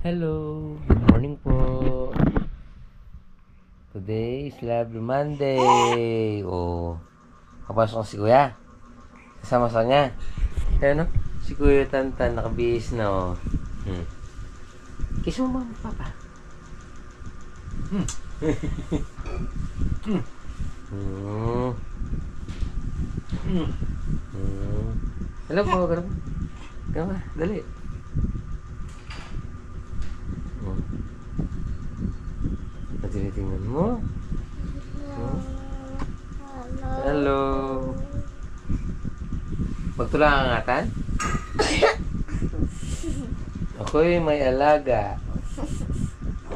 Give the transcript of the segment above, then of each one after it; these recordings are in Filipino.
Hello, good morning po. Today is Lovely Monday. Oh, kapasok si Kuya. Kasama sa niya. Ayan, no? Si Kuya Tantan, nakabihis na, oh. Kiss mo mama, papa. Hello po, gano'n po. Gano'n, dali. Tinitingnan mo. Hello. Magtulangangatan? Ako'y may alaga.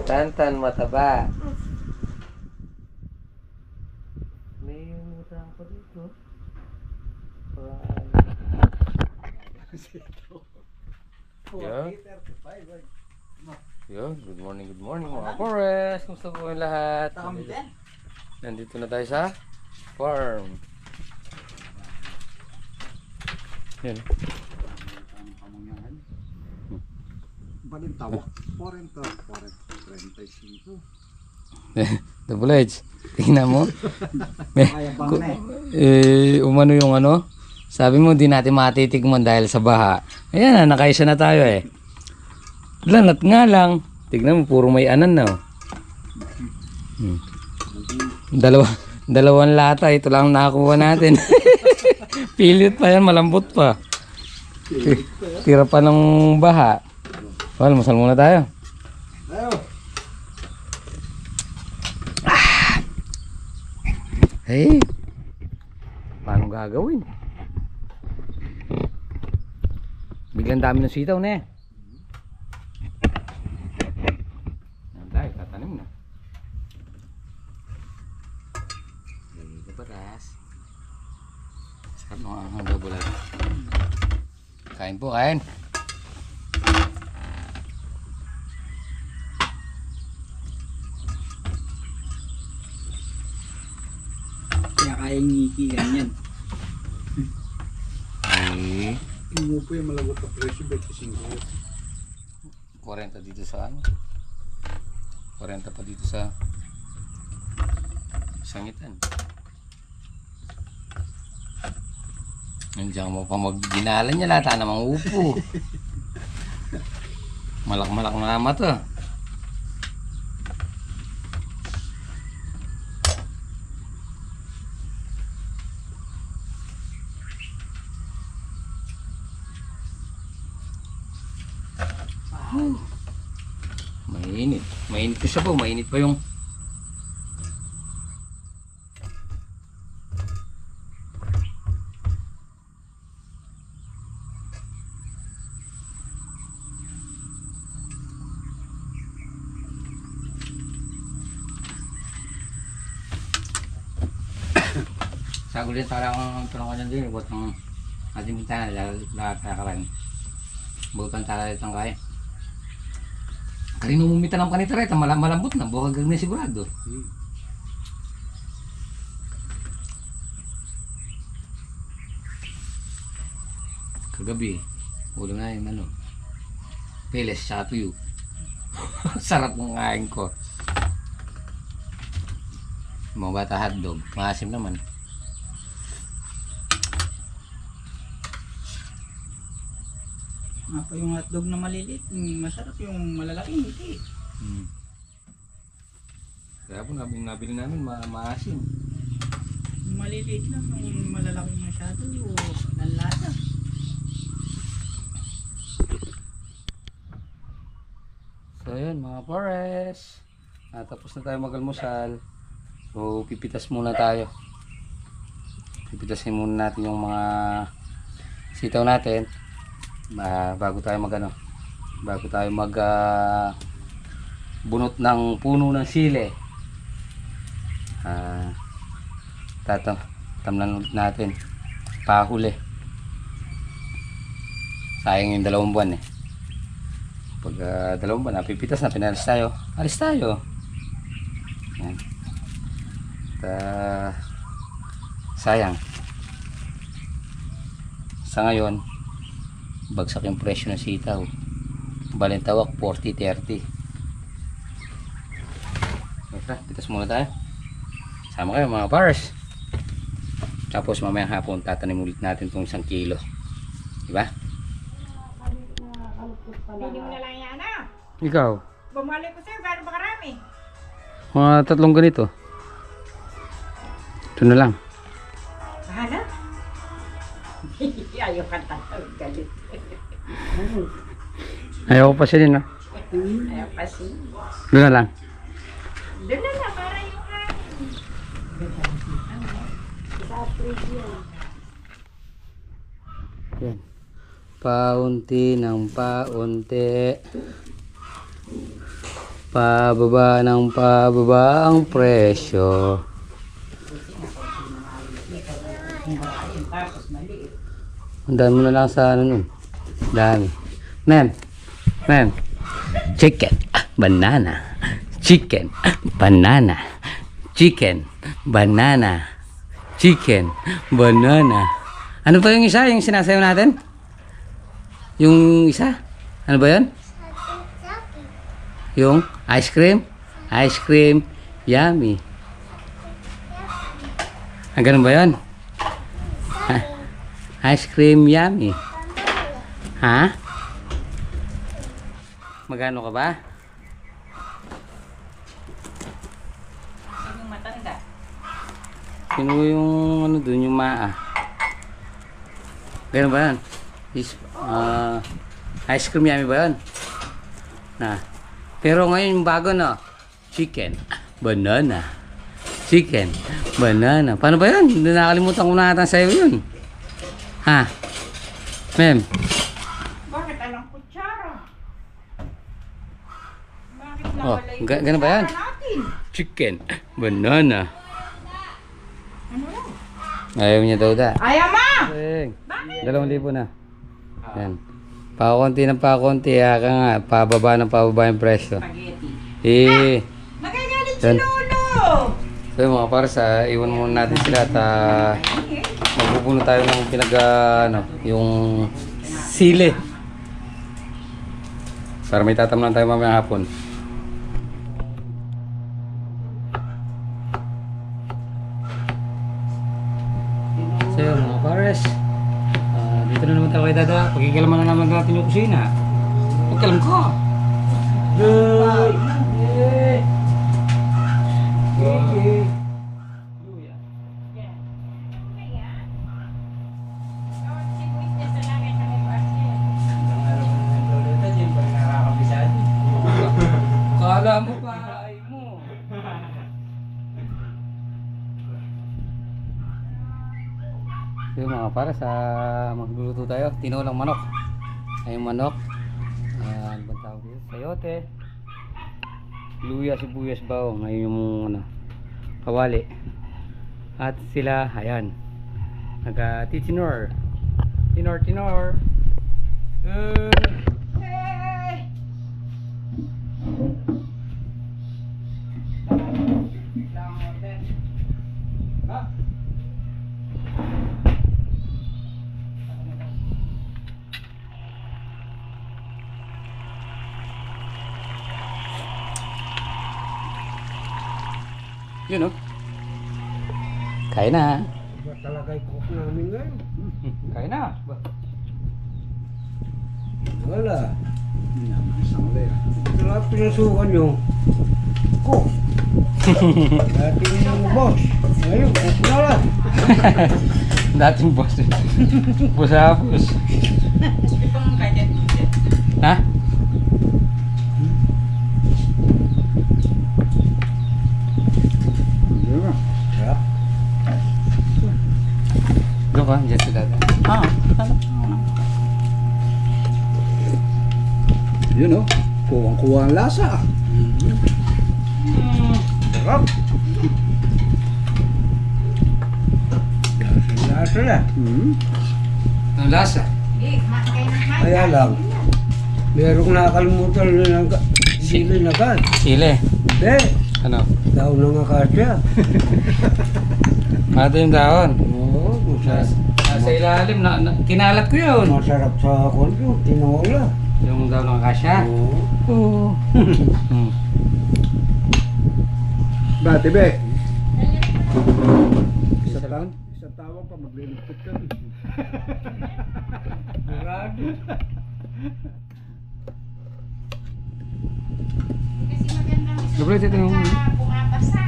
Tantan mataba. May utang ko dito. Yo, good morning mga Forest. Kumusta po yung lahat? Nandito na tayo sa farm. Yan. Balintawak, 40, 35. Double H. Tingnan mo. Umano yung ano? Sabi mo di natin matitikman dahil sa baha. Ayan na, nakaisa na tayo eh. Lanat nga lang. Tignan mo, puro may anan na. Dalawang lata. Ito lang nakakuha natin. Pilit pa yan, malambot pa. Tira pa ng baha. Well, masal muna tayo. Hey, paano gagawin? Biglang dami ng sitaw na eh. Dahil tatanim na. Dito patas. Sarap ng double H. Kain po, kain. Kaya kayang ngiki ganyan. Ay, Hindi po yung malagot na presyo, 25. 40 dito sa ano? 40 pa dito sa sangitan. Nandiyan mo pa magginalan niya lata namang upo. Malak-malak na naman to. Mainit. Mainit ko siya po. Mainit pa yung sagulin talang tulong ko dyan din. Buat ng ating bintana. Lahat nakakalan. Butan talang itong kaya. Karino umita ng kanita rin, malambot na, buhag na sigurado. Kagabi, ulo na yung ano, peles sa tuyo. Sarap ng kain ko. Mga bata hotdog, maasim naman. Apa yung hotdog na maliliit, masarap yung malalaki hindi. Kaya po nabili namin maasim. Yung maliliit lang, yung malalaki masyado, lalasa. So yun mga Forest, tapos na tayo mag-almusal. So pipitas muna tayo. Pipitasin muna natin yung mga sitaw natin. Bago tayo bunot ng puno ng sili. Tamnan natin pahuli. Sayang yung 2 buwan eh. Pag 2 buwan napipitas na, pinalis tayo. Alis tayo. Yan. Sayang. Sa ngayon bagsak yung presyo ng sitaw. Balintawak 40-30. Tara, pitas muna tayo. Sama kayo mga pars. Tapos mamayang hapon tatanim ulit natin itong 1 kilo. Diba? Hindi mo na lang yan, ano? Ikaw? Bumalik ko sa'yo, gano'n ba karami? Mga 3 ganito. Ito na lang. Bahala? Ayaw ka tatawag galit. Ayaw ko pa siya din, no? Ayaw kasi. Doon na lang. Doon na lang, para yung Yan. Paunti ng paunti. Pababa ng pababa ang presyo. Ang dami na lang sa ano nun. Dami. Ma'am. Ma'am. Chicken. Banana. Chicken. Banana. Chicken. Banana. Chicken. Banana. Ano pa yung isa? Yung sinasayaw natin? Yung isa? Ano ba yun? Yung ice cream? Ice cream. Yummy. Ah, ganun ba yun? Ha? Ice cream yummy. Ha? Magano ka ba? yung matanda. Sino yung ano dun, yung maa? Ganun ba yun? Ice cream yummy ba yun? Na. Pero ngayon yung bago, no? Chicken. Banana. Chicken. Banana. Paano ba yun? Nakalimutan ko na ata sa'yo yun. Ha? Ma'am. Bakit anong kutsara? Bakit Oh, nawala yung ganun ba yan? kutsara natin? Chicken. Banana. Ano yan? Ayaw niya daw da. Ayaw ma! 2,000 na. Yan. Pakunti ng pakunti. Ka nga. Pababa ng pababa yung presyo. Spaghetti. Nagagalit si Yan. Lolo! So yung mga pares, iwan muna natin sila at magpupuno tayo ng yung sili. Para may tatamnan tayo mamaya hapon. So yun mga pares, dito na naman tayo kay Dada. Pagkikalaman na naman natin yung kusina. Pagkalam ko! Kala mo pa ay mo. Yung mga para sa magluluto tayo, tinolang manok. Ay yung manok. Ano ba tawag dito? Sayote. Luya, sibuyas, bawang. Ngayon yung kawali. At sila, ayan. Nag-titinor. Tinor. Hey! Yun oh. Kain na. Iba talaga yung cook namin ngayon. Kain na. Wala. Isang layer. Ito lang pinasukan nyo. Cook. Dating yung boss. Ngayon, cook na lang. Dating boss. Pusapos. Itong kanya dito. Ha? Sarap. Doon ka, dyan si Dada. Yun o. Kuwang-kuwa ang lasa. Sarap. Lasa na. Ang lasa. Kaya lang. Merong nakalimutan na sili na agad. Sili. Hindi. Ano? Daw ng akasya. Ito yung dahon. Oo, masarap. Sa ilalim, kinalat ko yun. Masarap sa konyo, tinola. Yung daw nakakasya. Oo. Oo. Hmm. Dati be. Isa tawag pa maglilipot ka. Marado. Kasi magandang Doble, ito yung... pumapasa.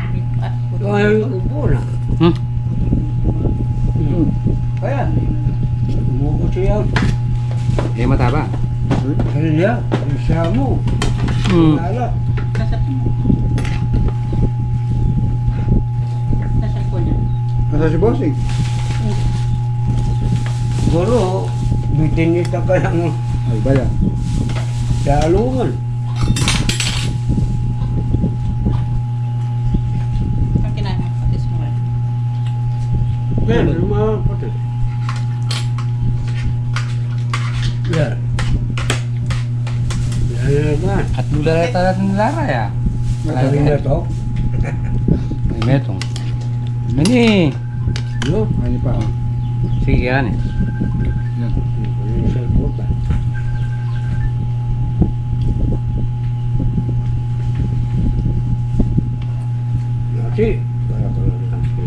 Ito ay ubo na. Hmm? Kaya. Umuko siya. Eh, mataba. Kaya niya. Isa mo. Hmm. Lala. Nasa ko niya. Nasa si Bossing? Siguro, bitinita ka lang. Ay, bala. Sa alungan. Ang kinain mo, patis mo rin. Yan, ano mga pati? Yan. Yan naman. At lula na talaga ng Lara ya. Matabi na to. May metong. Mani. Yo, ano pa? Sige yan eh. Yan. Yung cellphone ba? Nasi. Kaya ko lang nasi.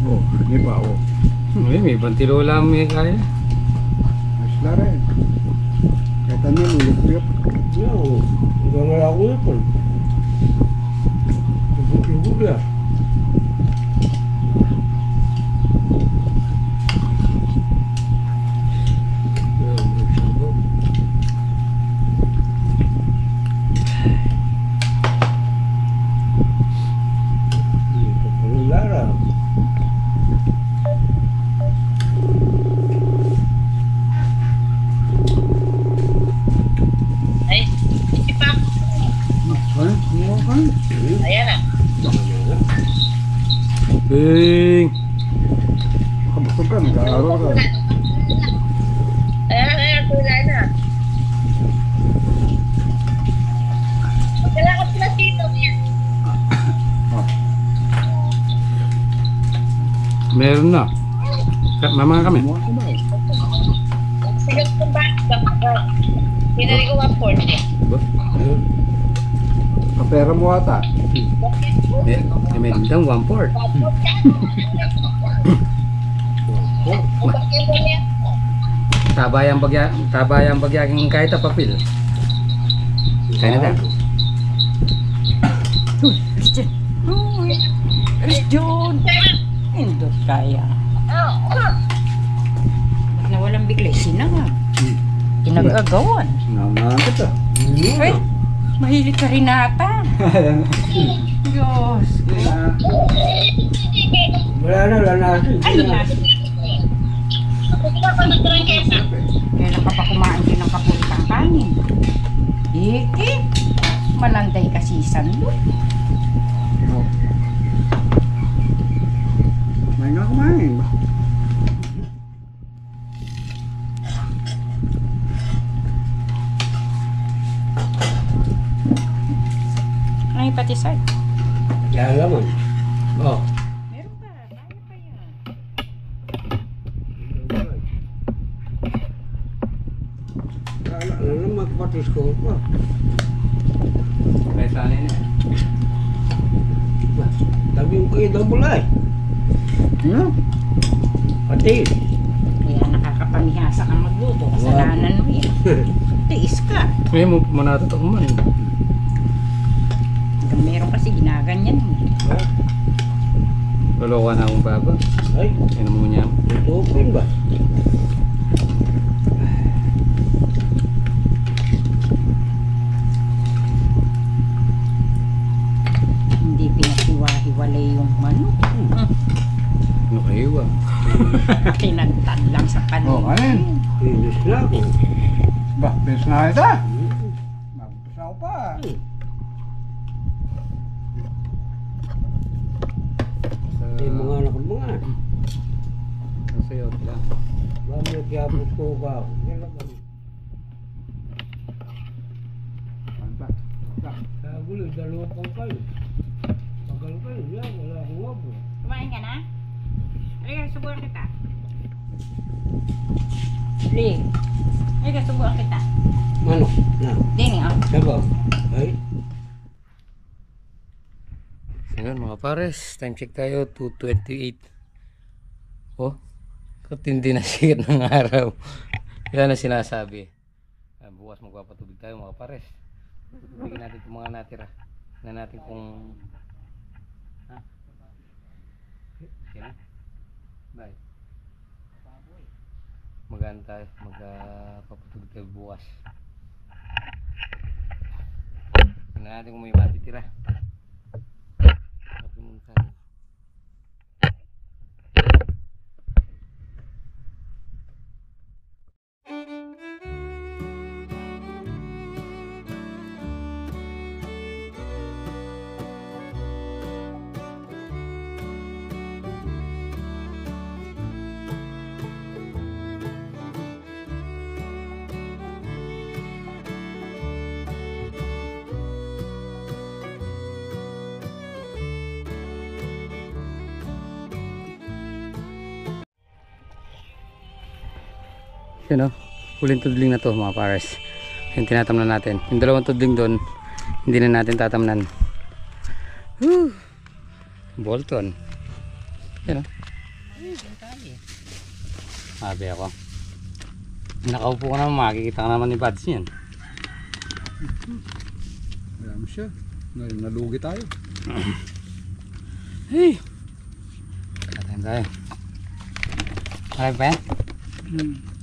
Oh, ini pa oh. May bantilo lang may kaya. Mas na rin. Kahit ano yung ulok-ulok. Yo, hanggang wala ako ipon. Lubog-lubog yan. Yan, magsabog. Ito pala Lara. Ay, ipap. Ano? Ano ka? Ayan na. Bing. Makabusog ka, nag-aaral ka. Ayan, kulay na. Magkala ka pala dito. Meron na. Mama kami. Kumuha ko ba eh? Sigat kong bata. Pinari ko 140. Ayun. Kapera mo ata. May dindang 1/4. Tabayang bagyaking kahit papil. Kaya na ta. John! Indot kaya. Na walang biglay, sinanga. Kinagagawan. Sinamahan kita. Ay, mahilig ka rin ata. Diyos. Wala na, wala na. Ay, nasa. Kailan ka pa kumain din ng kapuritang kanin? Iki, malanday kasi sando. Oh. Kumain ka, kumain. Ay, pati side. Kaya naman. Oh. Meron pa, kaya pa yan. Kala na naman patis ko pa. May sanay na. Tabi yung kayo daw bulay. Ano? Patis. Kaya nakakapamihasa kang magluto. Kasalanan mo yan. Tiis ka. May mo manatatak man. Hanggang meron kasi ginaganyan mo. Loloka na akong baba. Ay, Yan mo niya. tutupin ba? Hindi pinaghiwa-hiwalay yung manok. Ano kayo ah? Kinagtan lang sa Oh, paligid. ayun. Inis na ako. Ba, pins na ito. Magpasa ko pa. Yung mga anak ko mga. Sayo lang. Ba, may kiyapos ko ka. Yan lang kami. gulo, dalawa pang kayo. Tagal kayo, yan, wala akong wabo. Kumain ka na? Halika, subukan kita. Ling. Halika, subukan kita. Ano? Na, Dini, oh. sabaw. Ay, Ngayon mga pares, time check tayo, 2:28. Oh, katindi na sikat ng araw. Yan ang sinasabi. Bukas magpapatubig tayo mga pares. Tutubigin natin itong mga natira. Na natin kung... Ha? Yan. Bye. Magaan tayo, magpapatubig tayo bukas. Tingnan natin kung may matitira. Yun o, huling tudling na to mga pares. Yung tinatamnan natin. Yung dalawang tudling doon, hindi na natin tatamnan. Woo! Bolton. Yun o. Sabi ako. Nakaupo ka naman, makikita ka naman ni Bads yan. alam siya. Ngayon, nalugi tayo. Hey! Katayin tayo. Marami pa yan?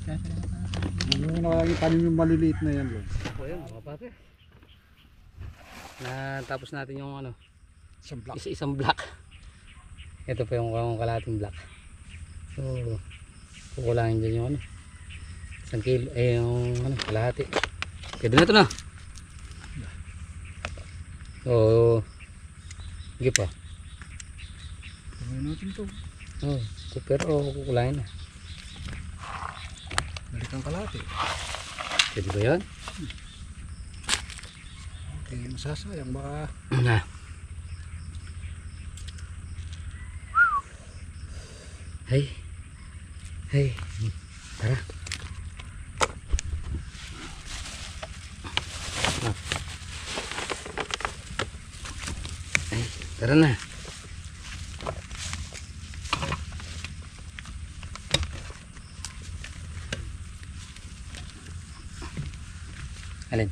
Ano nakalagi tanim yung maliliit na yan, Lord? O yun, mga pate. Natapos natin yung ano, Isang block. isang block. Ito pa yung kalating block. So, kukulangin dyan yung ano, 1 kilo, yung ano, kalahati. Pwede na ito na. So, sige pa. Gawin natin to. Oh, pero kukulangin na. Balik ang kalate. Pwede ba yun? Okay, masasayang baka. Na. Hey. Hey. Tara. Ah. Ay, tara na. Alin?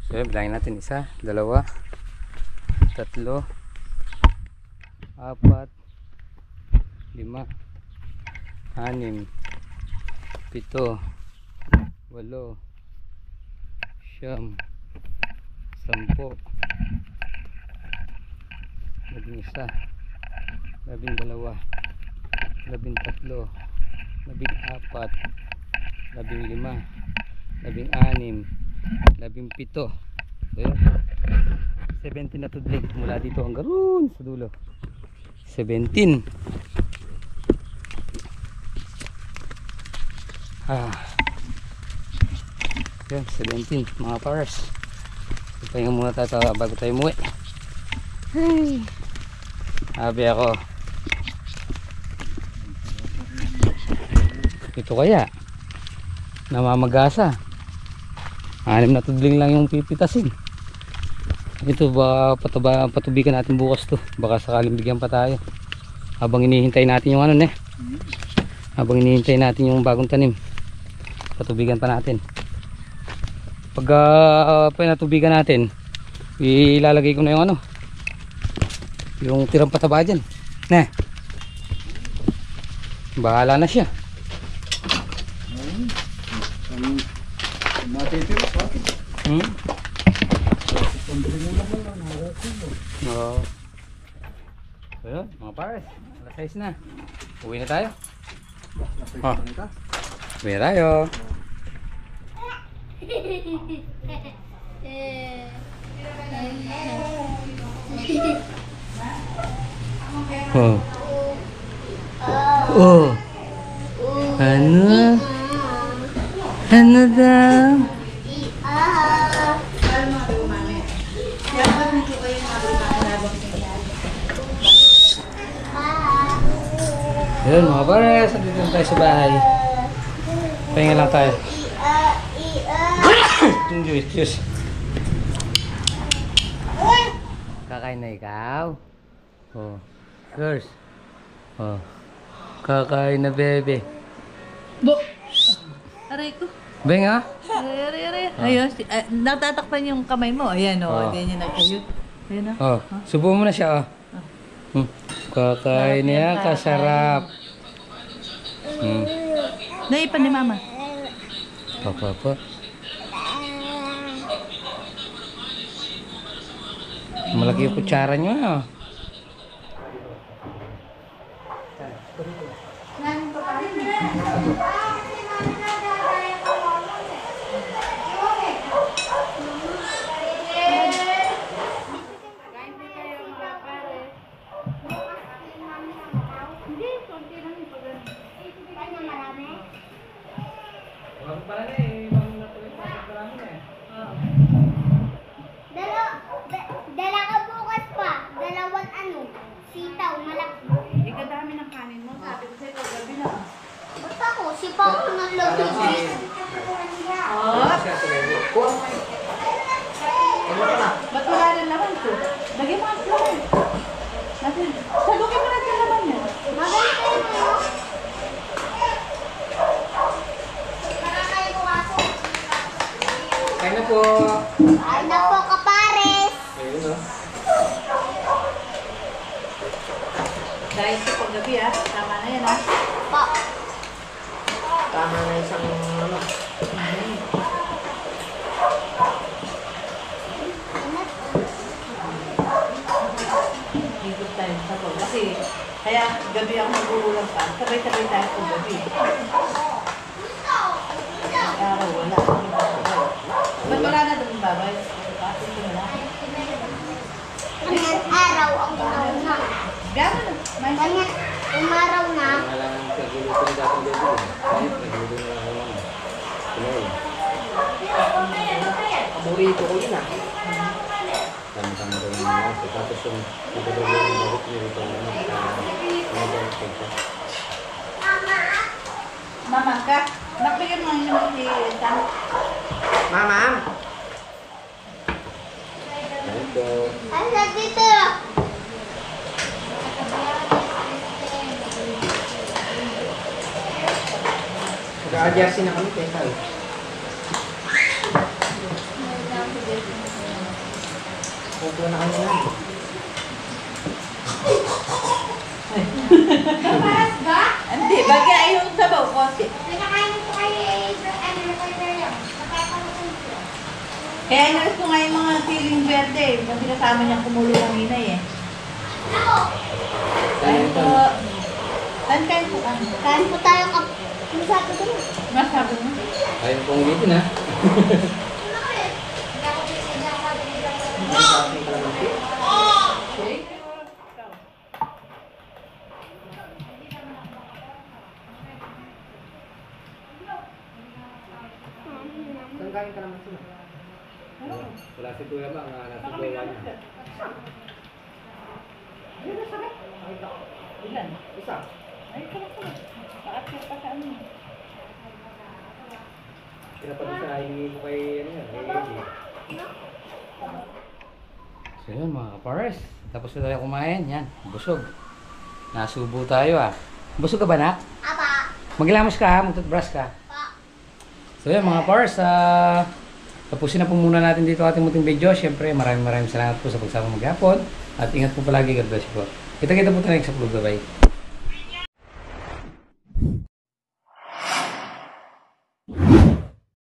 So yun, bilangin natin 1, 2, 3, 4, 5, 6, 7, 8, 9, 17. Ayun. 17 na tudling mula dito hanggang roon sa dulo. 17. Yan, 17 mga pares. Pahinga muna tayo bago tayo umuwi. Hey. Sabi ako, ito kaya namamagasa. 6 na tudling lang yung pipitasin. Ito ba patubigan natin bukas to. Baka sakaling bigyan pa tayo. Habang hinihintay natin yung ano habang hinihintay natin yung bagong tanim. Patubigan pa natin. Pag pinatubigan natin, ilalagay ko na yung ano. Yung tirang pataba dyan. Bahala na siya. Matitira pa. Oo. So yun, mga pares, alas 6 na. Uwi na tayo. Uwi na tayo. Oh. Oh. Ano? Ano daw? Yun mga pares, dito na tayo sa bahay. Pahinga lang tayo. Diyos. Kakain na ikaw? Oh. Girls. Oh. Kakain na bebe. Bo! Aray ko. Beng ha? Aray. Ayun, natatakpan yung kamay mo. Ayan o, Oh. ganyan na. Ayun. Ayun o. Oh. Subo mo na siya oh. Kakain na yan, kasarap. Naipan ni mama. Papa. Malaki yung kutsara nyo ah. Dala ka bukas pa. Dalawang sitaw, malaki. Ikadami ng kanin mo. Sabi ko sa'yo, gabi na. Ba't ako? Sipaw ko ng loto. Ba't wala rin naman to? Lagyan mo ang flour. Salukin mo natin naman mo. Magaling kayo mo. Para kayo pumasok. Kain na po. Ay na po, kapares. Ayun oh. Dahil sa paggabi tama na yan Pa. Tama na isang ano. Higop tayo sa to. Kasi, kaya gabi ako nag-uulang pa. Sabay-sabay tayo sa gabi. Araw, wala. Ba't wala na doon babay? Kasi ito na. Ganyan araw ang una. Gano'n na. May Ganyan umaraw na. Kailangan kagulutin dati bebe. Kagulutin na lang naman. Paborito ko yun ah. Tama-tama daw yung mga. Tapos yung nagdadalo yung bakit nyo ito. Mama ka. Nagbigyan mo yung si Sam. Mama! Ito. Asa dito? Nag-a-adjust na kami, teka. Pupo na kami yan. Kapares ba? Hindi, bagay yung sabaw konti. Nagkakain po kayo lang. Nakakalutin ko. Kaya inalis ko nga yung mga siling verde. Kasi kasama niyang kumulo kanina eh. Ako, Kain po. Saan kain po? kain po tayo kap... Ano sabi ko? Masabi mo? Ayun pong ulitin ha. Saan galing ka naman sila? Wala si Kuya ba? Nga nasa gawa niya. Ilan? Isa. Ay, sarap. Bakit ka pa sa ano? Pinapadun sa hiningi ko kay ano yan. Kay Eddie. So yun mga kapares. Tapos na tayo kumain. Yan. Busog. Nasubo tayo ah. Busog ka ba nak? Apa. Maglamos ka ha. Mag-toothbrush ka. Pa. So yun mga kapares. Tapusin na po muna natin dito ating muting video. Siyempre maraming salamat po sa pagsama maghapon. At ingat po palagi. God bless you po. Kita-kita po tayo sa vlog. Bye-bye.